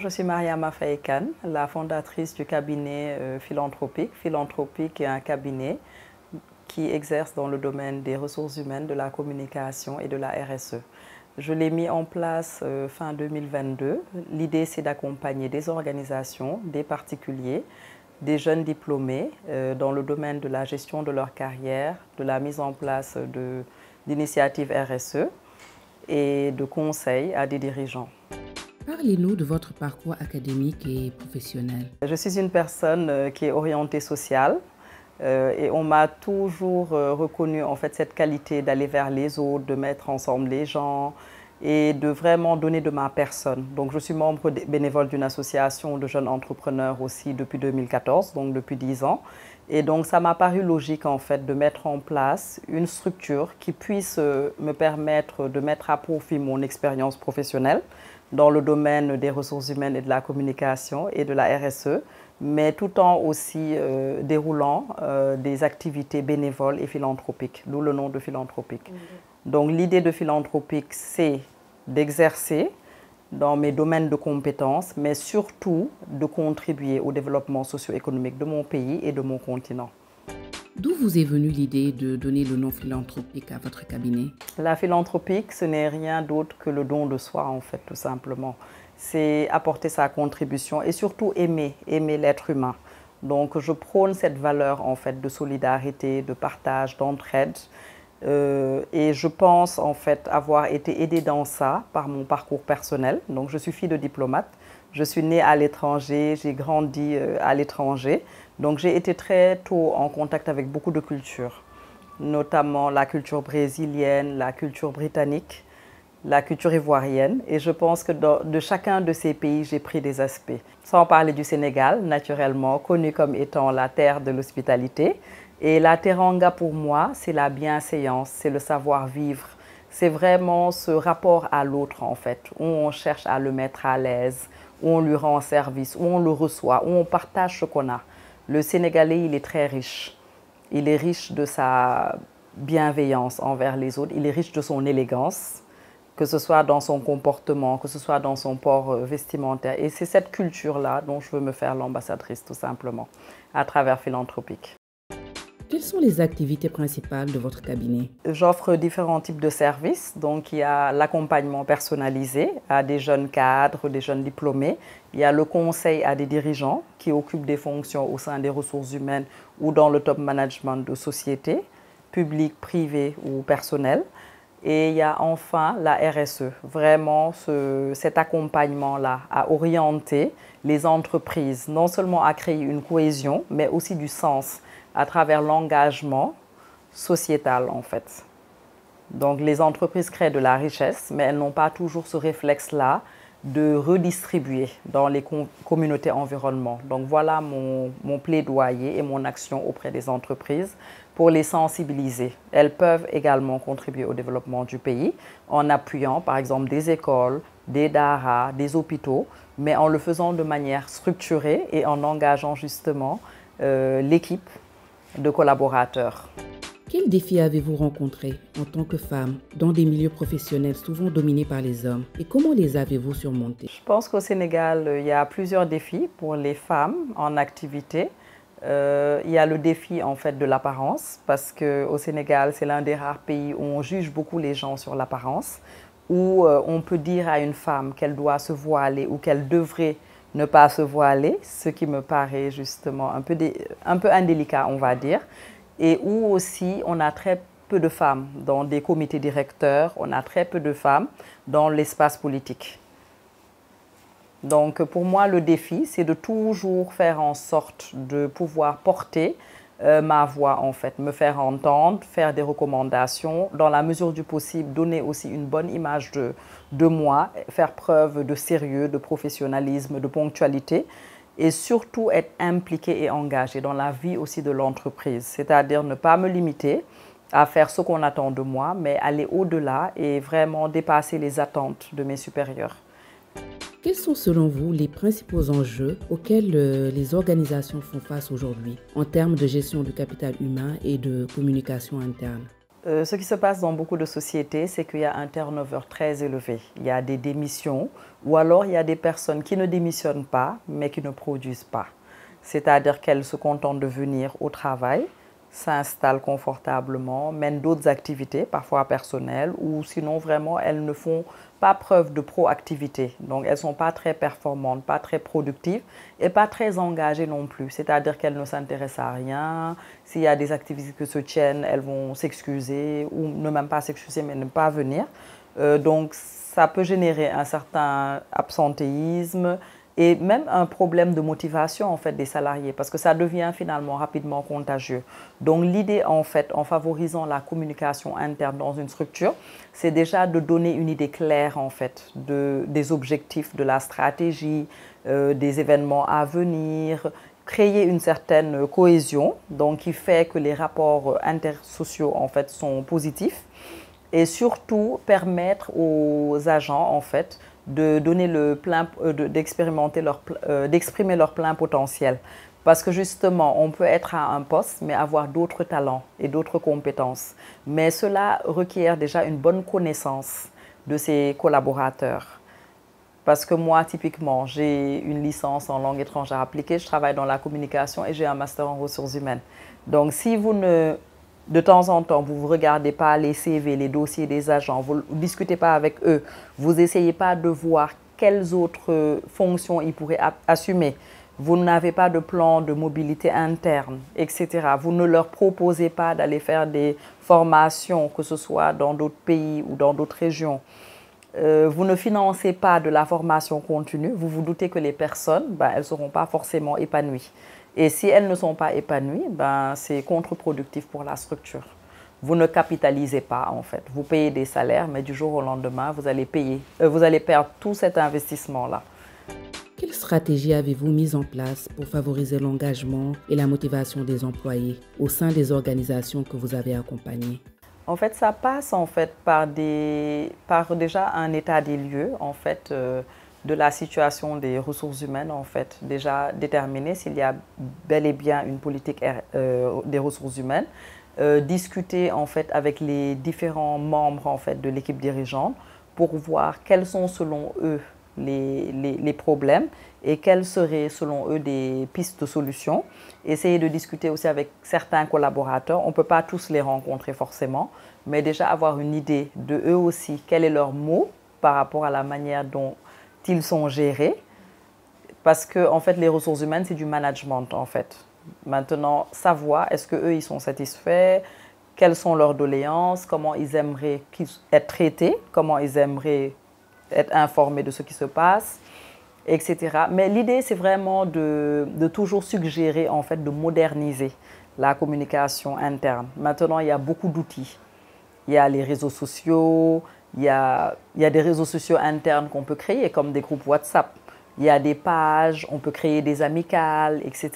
je suis Mariama Faye Kane, la fondatrice du cabinet Philanthropique. Philanthropique est un cabinet qui exerce dans le domaine des ressources humaines, de la communication et de la RSE. Je l'ai mis en place fin 2022. L'idée, c'est d'accompagner des organisations, des particuliers, des jeunes diplômés dans le domaine de la gestion de leur carrière, de la mise en place d'initiatives RSE et de conseils à des dirigeants. Parlez-nous de votre parcours académique et professionnel. Je suis une personne qui est orientée sociale et on m'a toujours reconnu en fait cette qualité d'aller vers les autres, de mettre ensemble les gens et de vraiment donner de ma personne. Donc je suis membre bénévole d'une association de jeunes entrepreneurs aussi depuis 2014, donc depuis 10 ans. Et donc ça m'a paru logique en fait de mettre en place une structure qui puisse me permettre de mettre à profit mon expérience professionnelle dans le domaine des ressources humaines et de la communication et de la RSE, mais tout en aussi déroulant des activités bénévoles et philanthropiques, d'où le nom de philanthropique. Donc l'idée de philanthropique, c'est d'exercer dans mes domaines de compétences, mais surtout de contribuer au développement socio-économique de mon pays et de mon continent. D'où vous est venue l'idée de donner le nom philanthropique à votre cabinet? La philanthropique, ce n'est rien d'autre que le don de soi, en fait, tout simplement. C'est apporter sa contribution et surtout aimer l'être humain. Donc, je prône cette valeur, en fait, de solidarité, de partage, d'entraide. Et je pense, en fait, avoir été aidée dans ça par mon parcours personnel. Donc, je suis fille de diplomate. Je suis née à l'étranger, j'ai grandi à l'étranger. Donc j'ai été très tôt en contact avec beaucoup de cultures, notamment la culture brésilienne, la culture britannique, la culture ivoirienne. Et je pense que de chacun de ces pays, j'ai pris des aspects. Sans parler du Sénégal, naturellement, connu comme étant la terre de l'hospitalité. Et la teranga pour moi, c'est la bienséance, c'est le savoir-vivre. C'est vraiment ce rapport à l'autre en fait, où on cherche à le mettre à l'aise, où on lui rend service, où on le reçoit, où on partage ce qu'on a. Le Sénégalais, il est très riche. Il est riche de sa bienveillance envers les autres. Il est riche de son élégance, que ce soit dans son comportement, que ce soit dans son port vestimentaire. Et c'est cette culture-là dont je veux me faire l'ambassadrice, tout simplement, à travers Philanthropique. Quelles sont les activités principales de votre cabinet? J'offre différents types de services. Donc, il y a l'accompagnement personnalisé à des jeunes cadres, des jeunes diplômés. Il y a le conseil à des dirigeants qui occupent des fonctions au sein des ressources humaines ou dans le top management de sociétés, publiques, privées ou personnelles. Et il y a enfin la RSE, vraiment cet accompagnement-là à orienter les entreprises, non seulement à créer une cohésion, mais aussi du sens à travers l'engagement sociétal en fait. Donc les entreprises créent de la richesse, mais elles n'ont pas toujours ce réflexe-là de redistribuer dans les communautés environnement. Donc voilà mon plaidoyer et mon action auprès des entreprises pour les sensibiliser. Elles peuvent également contribuer au développement du pays en appuyant par exemple des écoles, des daras, des hôpitaux, mais en le faisant de manière structurée et en engageant justement l'équipe de collaborateurs. Quels défis avez-vous rencontrés en tant que femme dans des milieux professionnels souvent dominés par les hommes et comment les avez-vous surmontés? Je pense qu'au Sénégal, il y a plusieurs défis pour les femmes en activité. Il y a le défi en fait de l'apparence parce qu'au Sénégal, c'est l'un des rares pays où on juge beaucoup les gens sur l'apparence, où on peut dire à une femme qu'elle doit se voiler ou qu'elle devrait ne pas se voiler, ce qui me paraît justement un peu indélicat, on va dire, et où aussi on a très peu de femmes dans des comités directeurs, on a très peu de femmes dans l'espace politique. Donc pour moi, le défi, c'est de toujours faire en sorte de pouvoir porter ma voix en fait, me faire entendre, faire des recommandations, dans la mesure du possible, donner aussi une bonne image de moi, faire preuve de sérieux, de professionnalisme, de ponctualité et surtout être impliquée et engagée dans la vie aussi de l'entreprise, c'est-à-dire ne pas me limiter à faire ce qu'on attend de moi, mais aller au-delà et vraiment dépasser les attentes de mes supérieurs. Quels sont selon vous les principaux enjeux auxquels les organisations font face aujourd'hui en termes de gestion du capital humain et de communication interne? Ce qui se passe dans beaucoup de sociétés, c'est qu'il y a un turnover très élevé. Il y a des démissions ou alors il y a des personnes qui ne démissionnent pas mais qui ne produisent pas. C'est-à-dire qu'elles se contentent de venir au travail, s'installent confortablement, mènent d'autres activités, parfois personnelles, ou sinon vraiment elles ne font pas preuve de proactivité. Donc elles ne sont pas très performantes, pas très productives et pas très engagées non plus. C'est-à-dire qu'elles ne s'intéressent à rien. S'il y a des activités qui se tiennent, elles vont s'excuser ou ne même pas s'excuser mais ne pas venir. Donc ça peut générer un certain absentéisme et même un problème de motivation en fait des salariés parce que ça devient finalement rapidement contagieux. Donc l'idée en fait en favorisant la communication interne dans une structure, c'est déjà de donner une idée claire en fait des objectifs, de la stratégie, des événements à venir, créer une certaine cohésion donc qui fait que les rapports intersociaux en fait sont positifs et surtout permettre aux agents en fait de donner le plein, d'exprimer leur plein potentiel. Parce que justement, on peut être à un poste, mais avoir d'autres talents et d'autres compétences. Mais cela requiert déjà une bonne connaissance de ses collaborateurs. Parce que moi, typiquement, j'ai une licence en langue étrangère appliquée, je travaille dans la communication et j'ai un master en ressources humaines. Donc, si vous ne de temps en temps, vous ne regardez pas les CV, les dossiers des agents, vous ne discutez pas avec eux, vous n'essayez pas de voir quelles autres fonctions ils pourraient assumer. Vous n'avez pas de plan de mobilité interne, etc. Vous ne leur proposez pas d'aller faire des formations, que ce soit dans d'autres pays ou dans d'autres régions. Vous ne financez pas de la formation continue. Vous vous doutez que les personnes, elles ne seront pas forcément épanouies. Et si elles ne sont pas épanouies, c'est contre-productif pour la structure. Vous ne capitalisez pas en fait. Vous payez des salaires, mais du jour au lendemain, vous allez perdre tout cet investissement-là. Quelle stratégie avez-vous mise en place pour favoriser l'engagement et la motivation des employés au sein des organisations que vous avez accompagnées? En fait, ça passe en fait par déjà un état des lieux en fait. De la situation des ressources humaines, en fait, déjà déterminer s'il y a bel et bien une politique des ressources humaines, discuter en fait avec les différents membres en fait de l'équipe dirigeante pour voir quels sont selon eux les problèmes et quelles seraient selon eux des pistes de solutions. Essayer de discuter aussi avec certains collaborateurs. On ne peut pas tous les rencontrer forcément, mais déjà avoir une idée de eux aussi, quel est leur mot par rapport à la manière dont ils sont gérés, parce que en fait les ressources humaines c'est du management en fait. Maintenant savoir est-ce que eux ils sont satisfaits, quelles sont leurs doléances, comment ils aimeraient être traités, comment ils aimeraient être informés de ce qui se passe, etc. Mais l'idée c'est vraiment de toujours suggérer en fait de moderniser la communication interne. Maintenant il y a beaucoup d'outils, il y a les réseaux sociaux. Il y a des réseaux sociaux internes qu'on peut créer, comme des groupes WhatsApp. Il y a des pages, on peut créer des amicales, etc.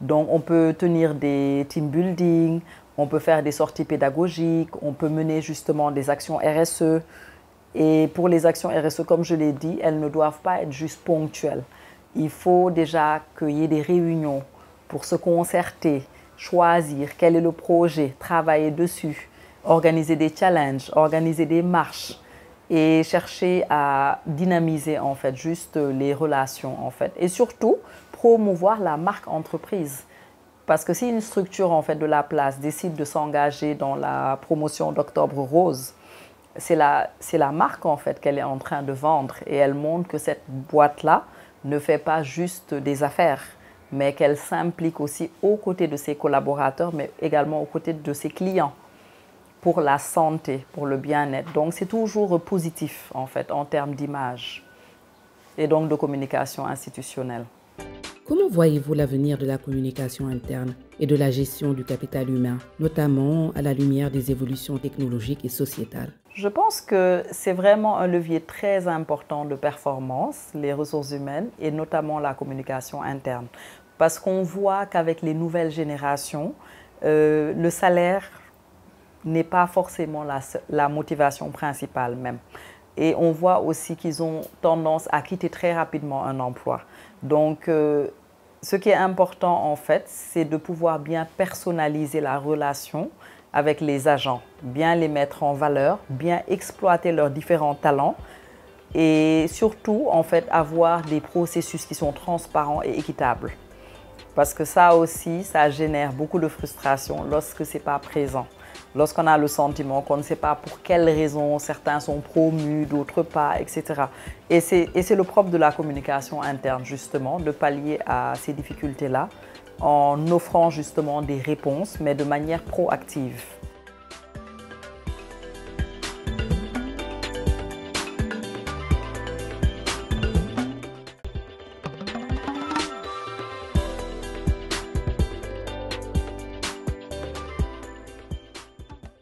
Donc, on peut tenir des team building, on peut faire des sorties pédagogiques, on peut mener justement des actions RSE. Et pour les actions RSE, comme je l'ai dit, elles ne doivent pas être juste ponctuelles. Il faut déjà qu'il y ait des réunions pour se concerter, choisir quel est le projet, travailler dessus, organiser des challenges, organiser des marches et chercher à dynamiser en fait juste les relations en fait. Et surtout, promouvoir la marque entreprise. Parce que si une structure en fait de la place décide de s'engager dans la promotion d'Octobre Rose, c'est la marque en fait qu'elle est en train de vendre et elle montre que cette boîte-là ne fait pas juste des affaires, mais qu'elle s'implique aussi aux côtés de ses collaborateurs, mais également aux côtés de ses clients pour la santé, pour le bien-être. Donc c'est toujours positif en fait en termes d'image et donc de communication institutionnelle. Comment voyez-vous l'avenir de la communication interne et de la gestion du capital humain, notamment à la lumière des évolutions technologiques et sociétales? Je pense que c'est vraiment un levier très important de performance, les ressources humaines et notamment la communication interne. Parce qu'on voit qu'avec les nouvelles générations, le salaire n'est pas forcément la motivation principale même. Et on voit aussi qu'ils ont tendance à quitter très rapidement un emploi. Donc, ce qui est important en fait, c'est de pouvoir bien personnaliser la relation avec les agents, bien les mettre en valeur, bien exploiter leurs différents talents et surtout en fait avoir des processus qui sont transparents et équitables. Parce que ça aussi, ça génère beaucoup de frustration lorsque ce n'est pas présent. Lorsqu'on a le sentiment qu'on ne sait pas pour quelles raisons certains sont promus, d'autres pas, etc. Et c'est le propre de la communication interne, justement, de pallier à ces difficultés-là en offrant justement des réponses, mais de manière proactive.